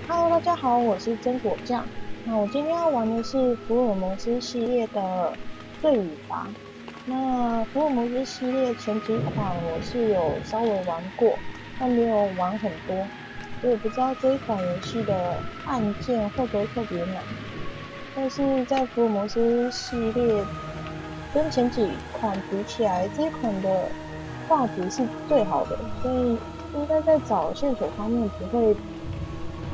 Hello，大家好，我是榛果酱。那我今天要玩的是福尔摩斯系列的罪与罚。那福尔摩斯系列前几款我是有稍微玩过，但没有玩很多，所以我不知道这一款游戏的案件会不会特别难。但是在福尔摩斯系列跟前几款比起来，这一款的画质是最好的，所以应该在找线索方面应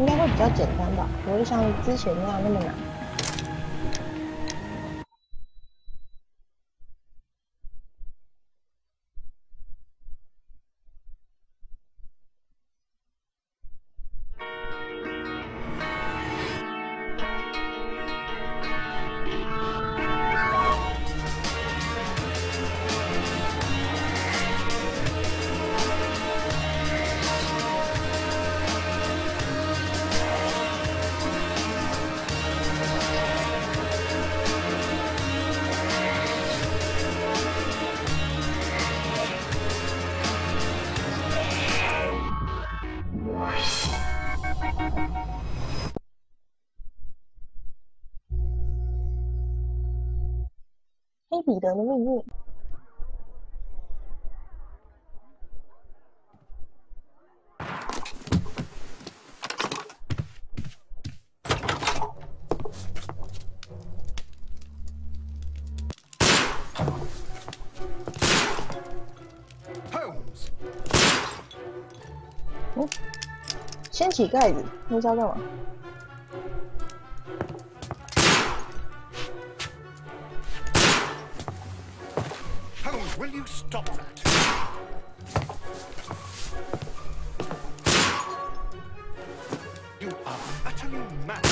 该会比较简单吧，不会像之前那样那么难。黑彼得的命运。掀起盖子，那是要干嘛？ Will you stop that? You are utterly mad.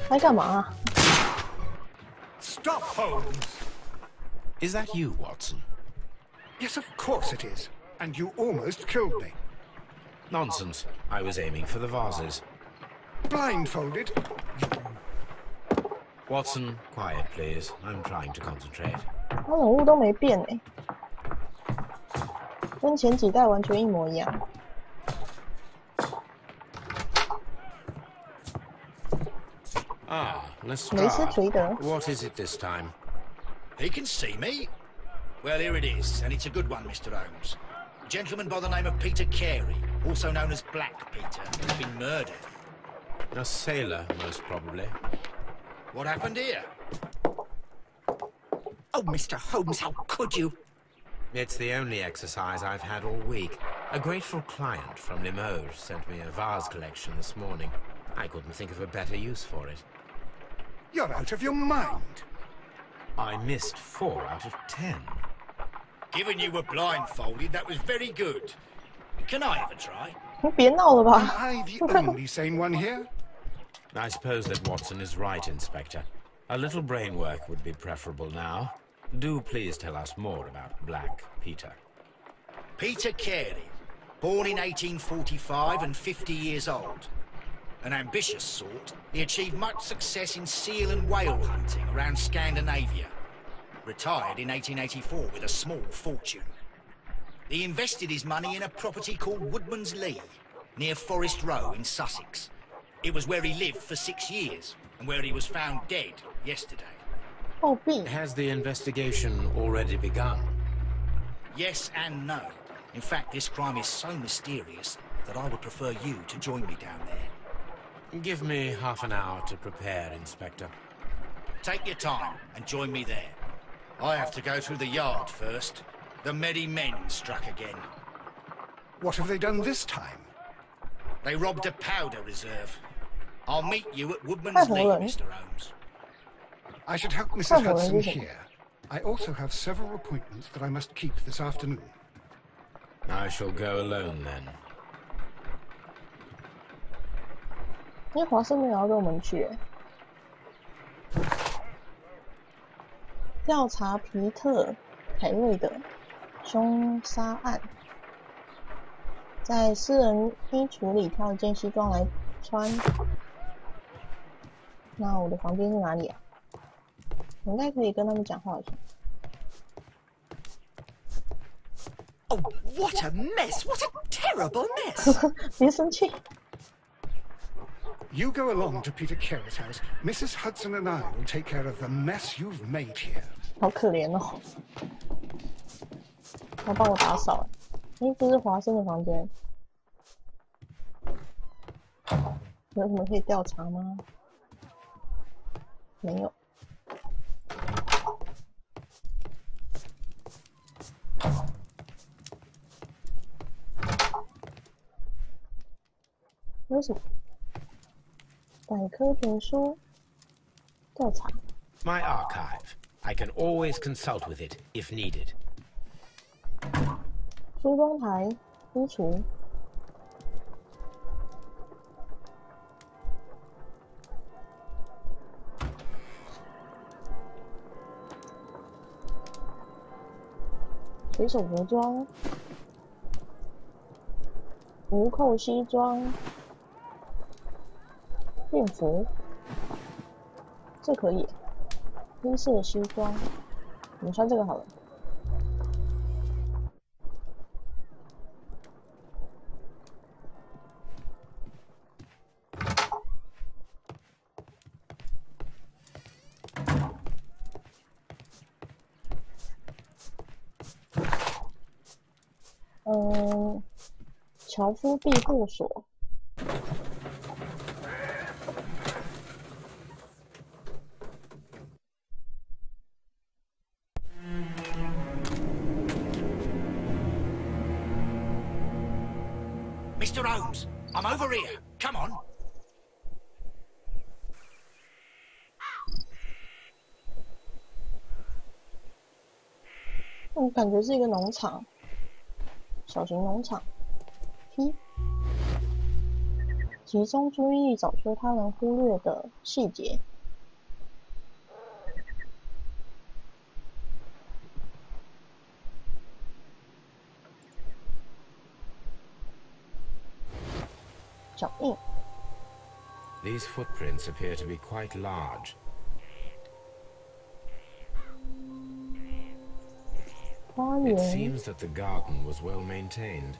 还干嘛啊 Stop, Holmes! Is that you, Watson? Yes, of course it is. And you almost killed me. Nonsense. I was aiming for the vases. Blindfolded? Watson, quiet, please. I'm trying to concentrate. 他人物都没变哎，跟前几代完全一模一样。Let's 梅斯 start. 垂德， What is it this time? He can see me. Well, here it is, and it's a good one, Mr. Holmes. A gentleman by the name of Peter Carey, also known as Black Peter, has been murdered. A sailor, most probably. What happened here? Oh, Mr. Holmes, how could you? It's the only exercise I've had all week. A grateful client from Limoges sent me a vase collection this morning. I couldn't think of a better use for it. You're out of your mind. I missed 4 out of 10. Given you were blindfolded, that was very good. Can I have a try? 你别闹了 Am 吧！ I the only sane one here? I suppose that Watson is right, Inspector. A little brain work would be preferable now. Do please tell us more about Black Peter. Peter Carey, born in 1845 and 50 years old. An ambitious sort, he achieved much success in seal and whale hunting around Scandinavia. Retired in 1884 with a small fortune. He invested his money in a property called Woodman's Lee, near Forest Row in Sussex. It was where he lived for 6 years, and where he was found dead yesterday. 暴毙！ Has the investigation already begun? Yes and no. In fact, this crime is so mysterious that I would prefer you to join me down there. Give me half an hour to prepare, Inspector. Take your time and join me there. I have to go through the yard first. The merry men struck again. What have they done this time? They robbed a powder reserve. I'll meet you at Woodman's Lee, Mr. Holmes. I should help Mrs. Hudson here. I also have several appointments that I must keep this afternoon. I shall go alone then. 因为华盛顿也要跟我们去，调查皮特·凯瑞的凶杀案，在私人衣橱里挑一件西装来穿。那我的房间是哪里啊？我应该可以跟他们讲话一下。Oh, what a mess! What a terrible mess. 别生气。 You go along to Peter Carey's house. Mrs. Hudson and I will take care of the mess you've made here. 好可怜哦。要帮我打扫。这是华生的房间。有什么可以调查吗？没有。为什么？百科全书调查。 My archive. I can always consult with it if needed. 梳妆台衣橱。水手服装。无扣西装。 便服，这可以。黑色西装，我们穿这个好了。樵夫庇护所。 Mr. Holmes, I'm over here. Come on. 我感觉是一个农场，小型农场。集中注意力，找出他人忽略的细节。脚印。 These footprints appear to be quite large. 花 It 园 seems that the garden was well maintained.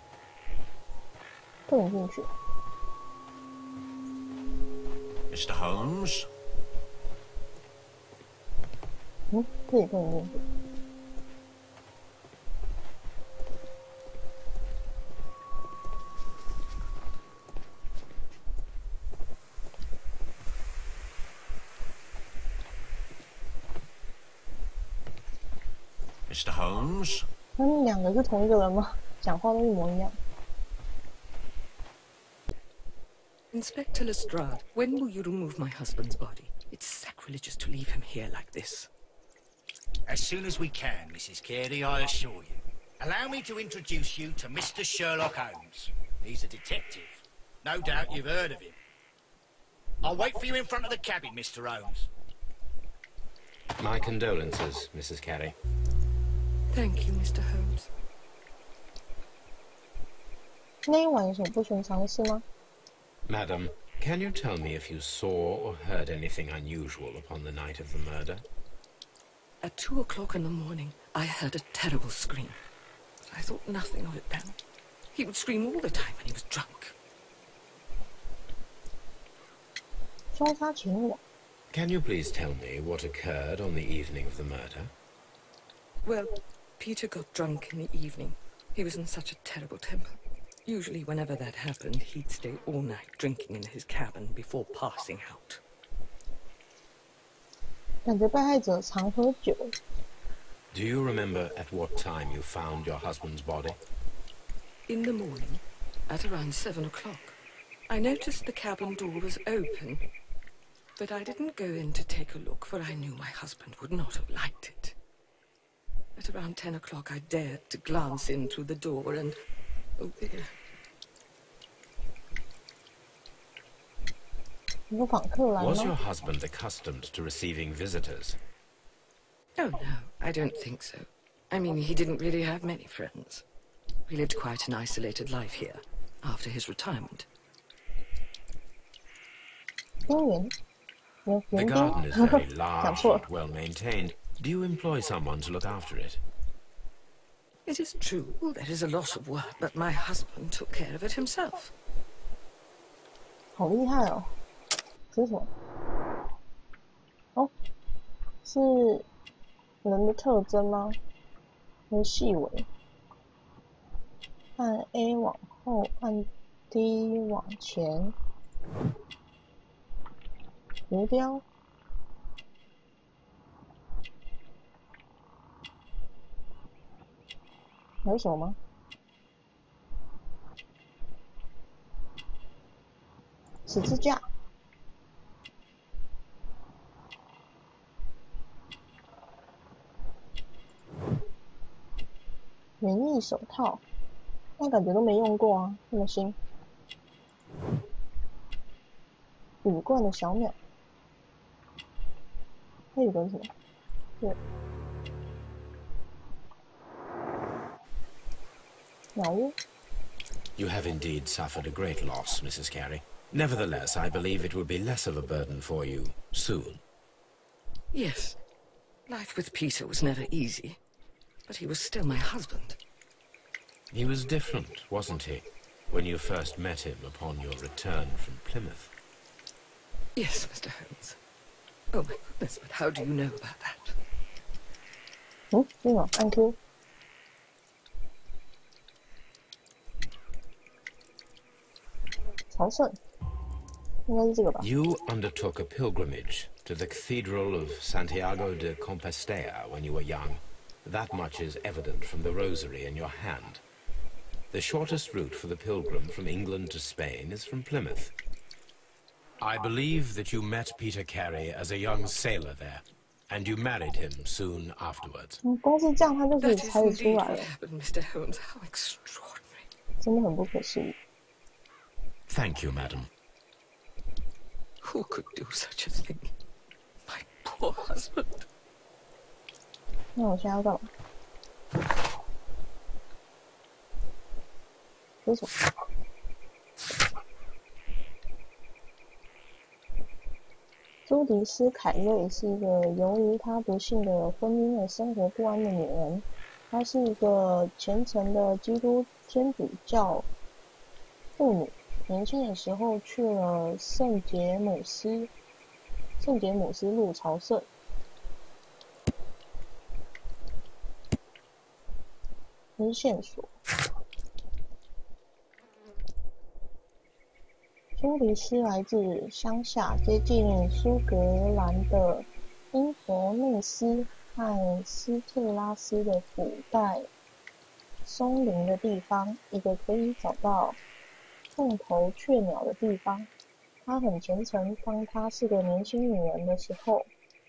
不能进去。 Mr. Holmes? 这里不能进去。 Mr. Holmes? 他们两个是同一个人吗？讲话都一模一样。 Inspector Lestrade, when will you remove my husband's body? It's sacrilegious to leave him here like this. As soon as we can, Mrs. Carey, I assure you. Allow me to introduce you to Mr. Sherlock Holmes. He's a detective. No doubt you've heard of him. I'll wait for you in front of the cabin, Mr. Holmes. My condolences, Mrs. Carey. Thank you, Mr. Holmes. 那一晚有什么不寻常的事吗？ Madam, can you tell me if you saw or heard anything unusual upon the night of the murder? At 2 o'clock in the morning, I heard a terrible scream. But I thought nothing of it then. He would scream all the time when he was drunk. 双杀前往。 Can you please tell me what occurred on the evening of the murder? Well, Peter got drunk in the evening. He was in such a terrible temper. Usually, whenever that happened, he'd stay all night drinking in his cabin before passing out. 感觉被害者常喝酒。 Do you remember at what time you found your husband's body? In the morning, at around 7 o'clock, I noticed the cabin door was open. But I didn't go in to take a look, for I knew my husband would not have liked it. At around 10 o'clock, I dared to glance in through the door and... Oh dear. 有访客来 Was your 吗？ husband accustomed to receiving visitors? Oh no, I don't think so. I mean, he didn't really have many friends. We lived quite an isolated life here, after his retirement. 公园。有 The 园 garden 丁。 is very 讲 large 错 and well maintained. Do you employ someone to look after it? It is true, there is a lot of work, but my husband took care of it himself. 好厉害哦！这是什么？哦，是人的特征吗？很细微。按 A 往后，按 D 往前。浮雕。还有什么吗？十字架。园艺手套，但感觉都没用过啊，那么新。羽冠的小鸟，还有个什么？对，鸟屋。You have indeed suffered a great loss, Mrs. Carey. Nevertheless, I believe it will be less of a burden for you soon. Yes. Life with Peter was never easy, but he was still my husband. He was different, wasn't he, when you first met him upon your return from Plymouth? Yes, Mr. Holmes. Oh my goodness, but how do you know about that? 这个按 Q。朝圣，应该是这个吧。 You undertook a pilgrimage to the Cathedral of Santiago de Compostela when you were young. That much is evident from the rosary in your hand. The shortest route for the pilgrim from England to Spain is from Plymouth. I believe that you met Peter Carey as a young sailor there, and you married him soon afterwards. 光是这样他就可以 That is 猜得出 indeed 来 what 了， happened, Mr. Holmes. How extraordinary. 真的很不可思议。 Thank you, madam. Who could do such a thing? My poor husband. 那我现在要干嘛？这是什么？朱迪斯·凯瑞是一个由于她不幸的婚姻而生活不安的女人。她是一个虔诚的基督天主教妇女。年轻的时候去了圣杰姆斯路朝圣。这是线索。朱迪斯来自乡下，接近苏格兰的因佛内斯和斯特拉斯的古代松林的地方，一个可以找到凤头雀鸟的地方。她很虔诚，当她是个年轻女人的时候，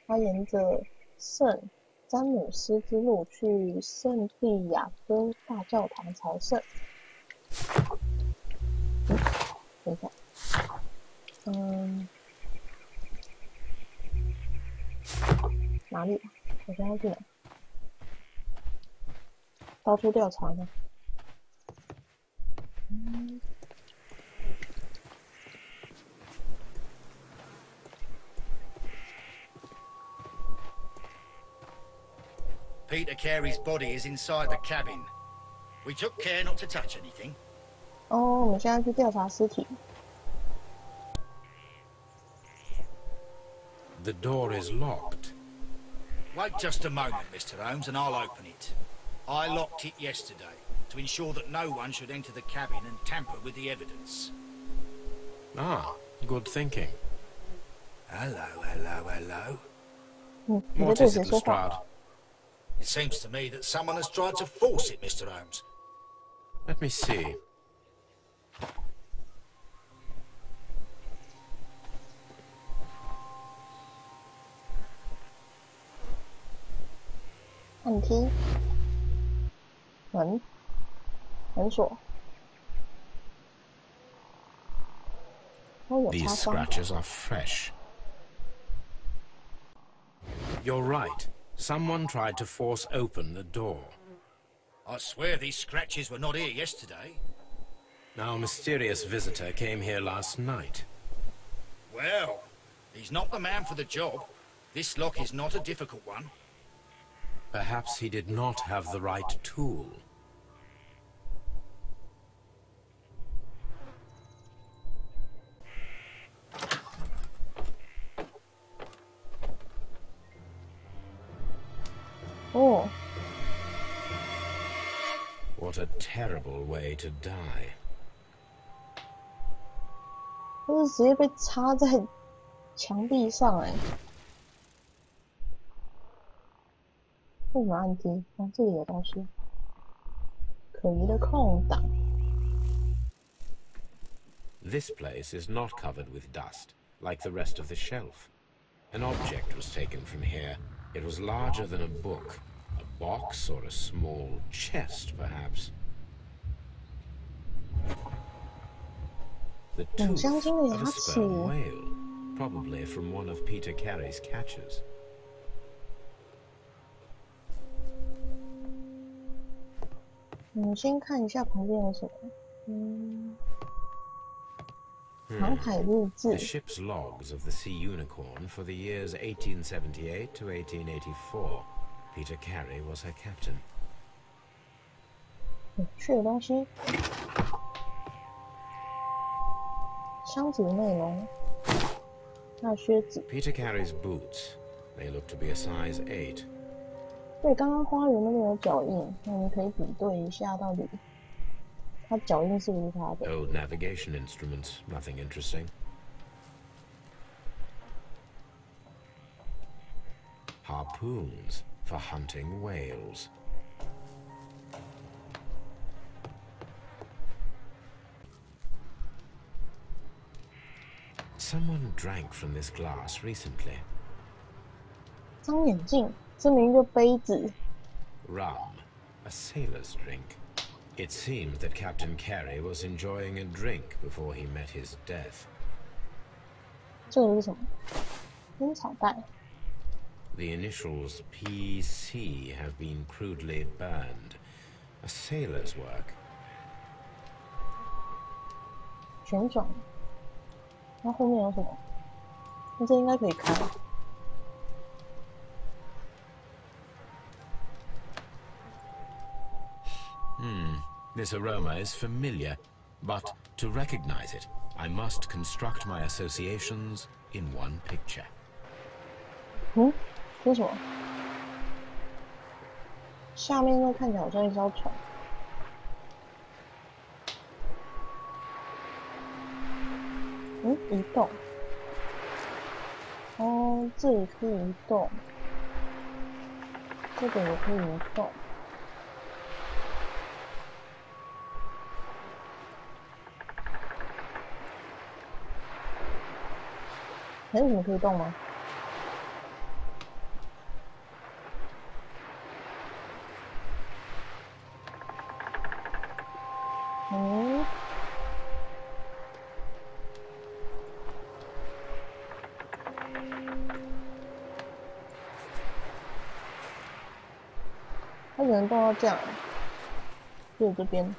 她沿着圣詹姆斯之路去圣地亚哥大教堂朝圣。等一下，哪里？我现在要去哪？到处调查呢。Peter Carey's body is inside the cabin. We took care not to touch anything. 哦，我们现在去调查尸体。 The door is locked. Wait just a moment, Mr. Holmes, and I'll open it. I locked it yesterday to ensure that no one should enter the cabin and tamper with the evidence. Ah, good thinking. Hello, hello, hello. 你在 What 对 is 谁 it, 说话？ Lestrade? It seems to me that someone has tried to force it, Mr. Holmes. Let me see.按梯，门锁，都有 These 擦伤。 scratches are fresh. You're right. Someone tried to force open the door. I swear these scratches were not here yesterday. Our mysterious visitor came here last night. Well, he's not the man for the job. This lock is not a difficult one. Perhaps he did not have the right tool. What a terrible way to die. 他是直接被插在墙壁上哎！为什么按 T？ 哦，这里有东西，可疑的空档。This place is not covered with dust, like the rest of the shelf. An object was taken from here. It was larger than a book. A box or a small chest, perhaps. The tooth of a sperm whale, probably from one of Peter Carey's catches. 先看一下旁边有什么。航海日志。The ship's logs of the Sea Unicorn for the years 1878 to 1884. Peter Carey was her captain. 有趣的东西。箱子的内容。还有靴子。Peter Carey's boots. They look to be a size 8. 对，刚刚花园那边有脚印，那我们可以比对一下，到底它脚印是不是它的 ？Old navigation instruments, nothing interesting. Harpoons for hunting whales. Someone drank from this glass recently. 张眼镜，这明明就杯子。Rum, a sailor's drink. It seemed that Captain Carey was enjoying a drink before he met his death. 这个是什么？烟草袋。The initials PC have been crudely burned. A sailor's work. 旋转。那后面有什么？那这应该可以开。This aroma is familiar, but to recognize it, I must construct my associations in one picture. 这是什么？下面那看起来好像一艘船。移动。哦，这里可以移动，这个也可以移动。还有什么可以动吗？它只能动到这样，就这边。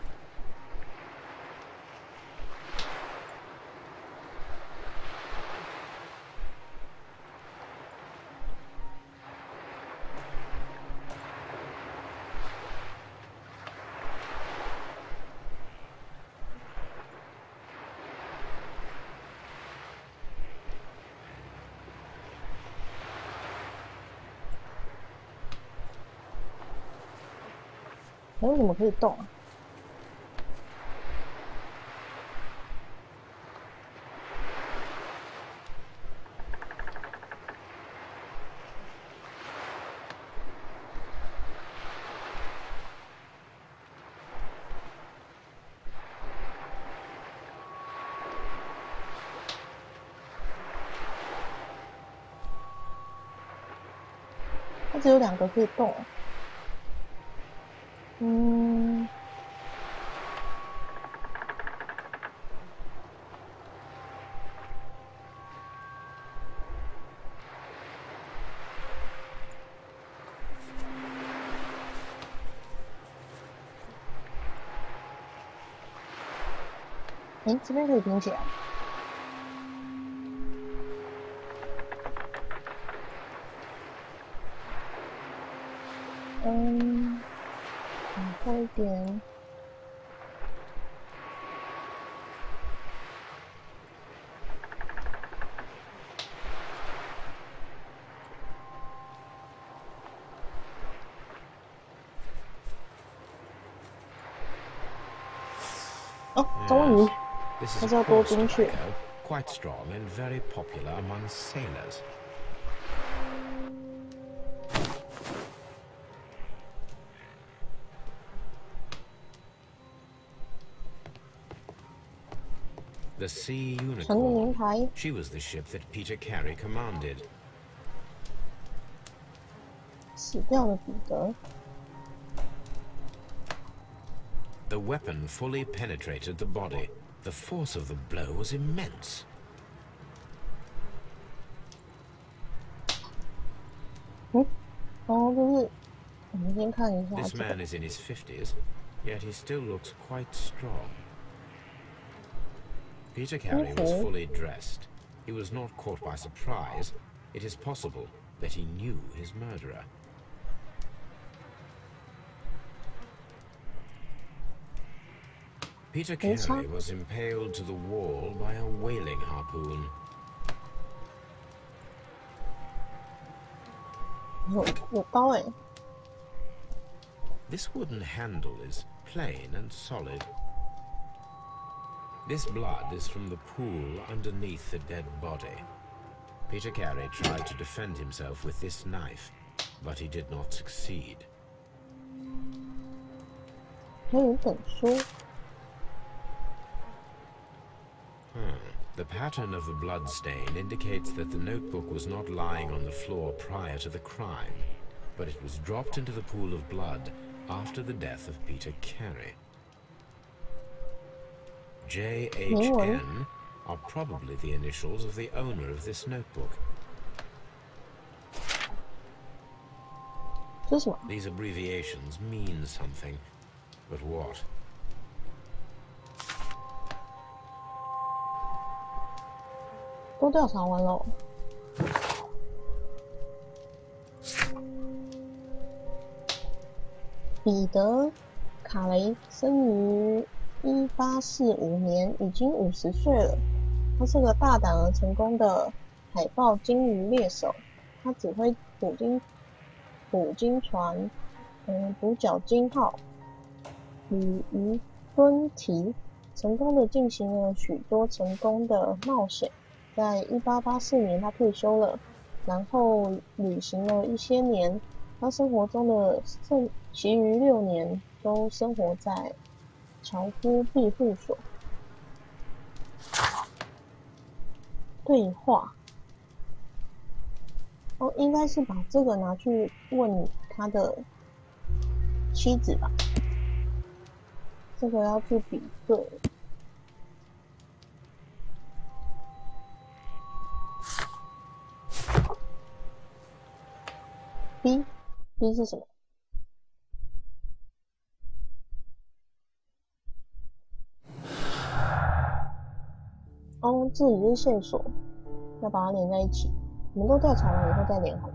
还有什么可以动啊？它只有2个可以动。这边可以拼起来。往后一点。终于， This is 还是要 a 多 coarse 精确。 tobacco, quite strong and very popular among sailors. The Sea 船的名 Unicorn. 牌， She was the ship that Peter Carey commanded. 死掉的彼得， The weapon fully penetrated the body. The force of the blow was immense. 哦，就是我们先看一下 This 这个 man is in his 50s, yet he still looks quite strong. Peter Carey was Okay. fully dressed. He was not caught by surprise. It is possible that he knew his murderer. Peter Carey was impaled to the wall by a whaling harpoon. 有刀哎， This wooden handle is plain and solid. This blood is from the pool underneath the dead body. Peter Carey tried to defend himself with this knife, but he did not succeed. 还有一本书， The pattern of the blood stain indicates that the notebook was not lying on the floor prior to the crime, but it was dropped into the pool of blood after the death of Peter Carey. J.H.N. are probably the initials of the owner of this notebook. 这是什么？ These abbreviations mean something, but what? 都调查完了。彼得·卡雷生于1845年，已经50岁了。他是个大胆而成功的海豹鲸鱼猎手。他指挥捕鲸船，独角鲸号与鱼蹲提，成功的进行了许多成功的冒险。在1884年，他退休了，然后旅行了一些年。他生活中的其余6年都生活在樵夫庇护所。对话，哦，应该是把这个拿去问他的妻子吧。这个要去比对。B 是什么？哦，这里是线索，要把它连在一起。我们都调查完以后再连好了。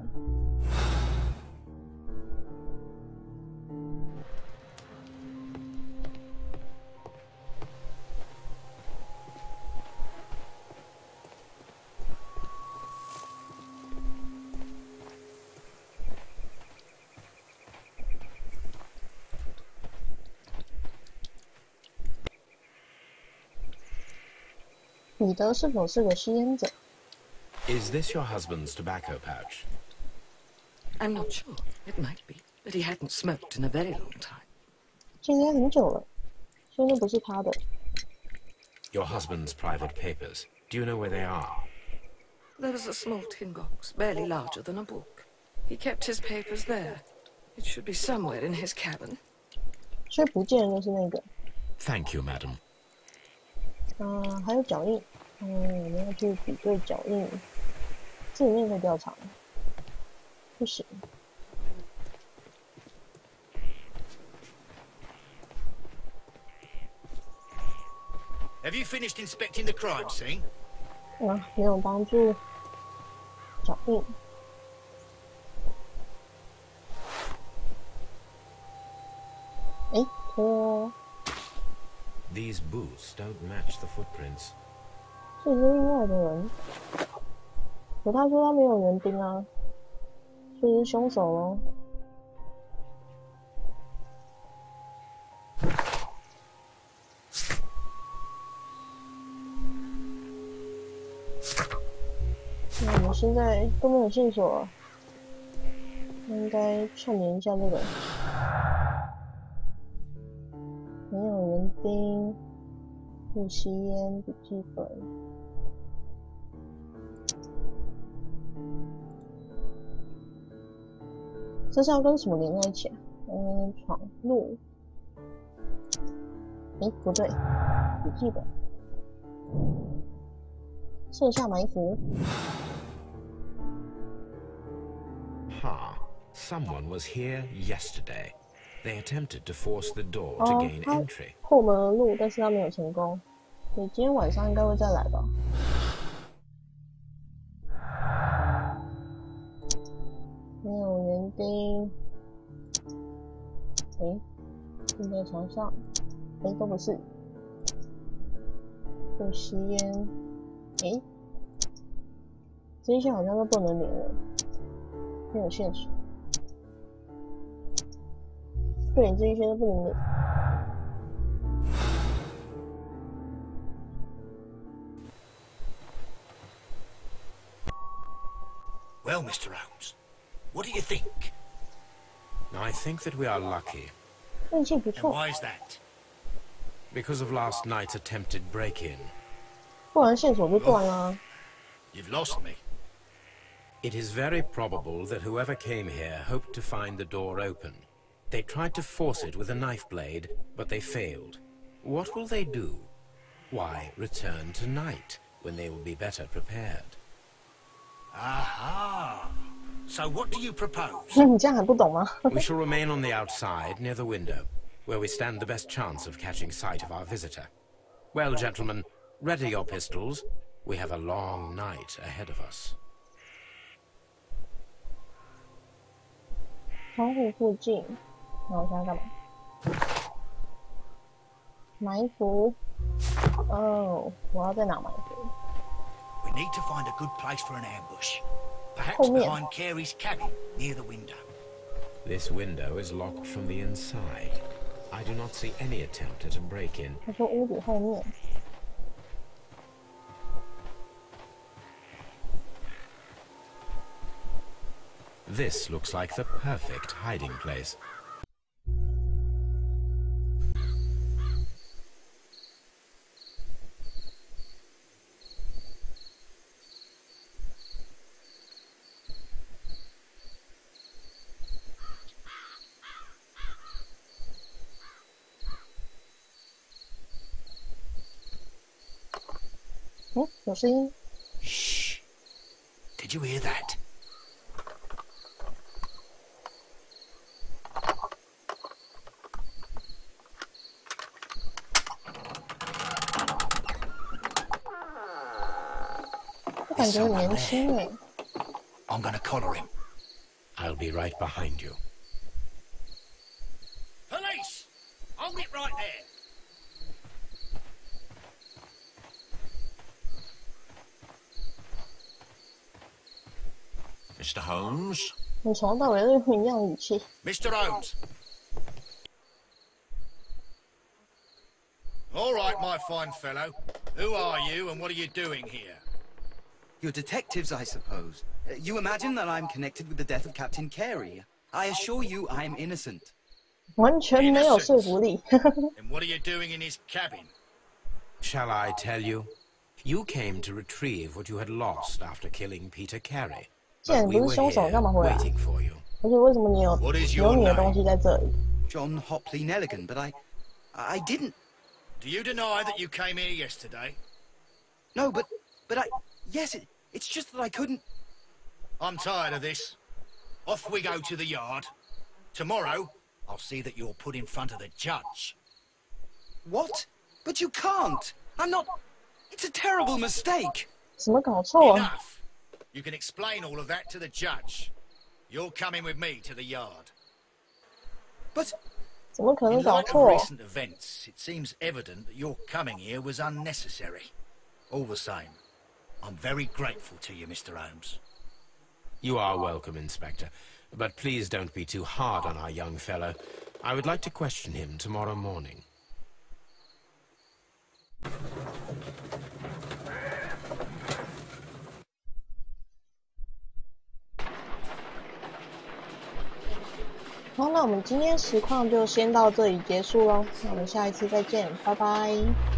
彼得是否是个吸烟者？ Is this your husband's tobacco pouch? I'm not sure. It might be, but he hadn't smoked in a very long time. 戒烟很久了，所以那不是他的。 Your husband's private papers. Do you know where they are? There was a small tin box, barely larger than a book. He kept his papers there. It should be somewhere in his cabin. 所以不见的就是那个。 Thank you, madam. 还有脚印。我们要去比对脚印。这里面可以调查吗？不行。 Have you finished inspecting the crime scene? 没有帮助。脚印。拖。 These boots don't match the footprints. 这是另外的人。可他说他没有园丁啊，所以是凶手咯。我现在都没有线索了，应该串联一下这个。没有园丁，不吸烟，笔记本。这是要跟什么连在一起啊？闯入。不对，笔记本。设下埋伏。Ha! Someone was here yesterday. They attempted to force the door to gain entry. 破门而入，但是他没有成功。对，今天晚上应该会再来吧。没有园丁。钉在墙上。都不是。不吸烟。这些好像都不能连了，没有线索。对，这一些都不能连。Well, Mr. Holmes, what do you think? I think that we are lucky. 运气不 And 错。 why is that? Because of last night's attempted break-in. 不然线索就断了。You've lost me. It is very probable that whoever came here hoped to find the door open. They tried to force it with a knife blade, but they failed. What will they do? Why, return tonight, when they will be better prepared. Aha! So what do you propose? 你这样还不懂吗？ We shall remain on the outside, near the window, where we stand the best chance of catching sight of our visitor. Well, gentlemen, ready your pistols. We have a long night ahead of us. 窗户附近，那我现在干嘛？埋伏。我要在哪埋伏？ We need to find a good place for an ambush. Perhaps 后面。 behind Carey's cabin, near the window. This window is locked from the inside. I do not see any attempt at a break-in. 他说屋子后面。 This looks like the perfect hiding place. Oh, 有声音。 Shh! Did you hear that? There's someone there. I'm gonna collar him. I'll be right behind you. Police! Hold it right there. Mr. Holmes? 你从头到尾都用一样语气。 Mr. Holmes. All right, my fine fellow. Who are you and what are you doing here? You're detectives, I suppose. You imagine that I'm connected with the death of Captain Carey. I assure you I'm innocent. 完全没有说服力。 And what are you doing in his cabin? Shall I tell you? You came to retrieve what you had lost after killing Peter Carey. 既然 But 不 we 是 were 凶手， here 干嘛回来？ waiting for you. 而且为什么你有 What is your 你的 name? 东西在这里？ John Hopley Nelligan, but I didn't. Do you deny that you came here yesterday? No, but yes, it's just that I couldn't. I'm tired of this. Off we go to the yard. Tomorrow, I'll see that you're put in front of the judge. What? But you can't. I'm not. It's a terrible mistake. 什么搞错？ Enough. You can explain all of that to the judge. You're coming with me to the yard. But 怎么可能 In 搞 light of 错？ recent events, it seems evident that your coming here was unnecessary. All the same, I'm very grateful to you, Mr. Holmes. You are welcome, Inspector. But please don't be too hard on our young fellow. I would like to question him tomorrow morning. 好，那我们今天实况就先到这里结束咯，那我们下一次再见，拜拜。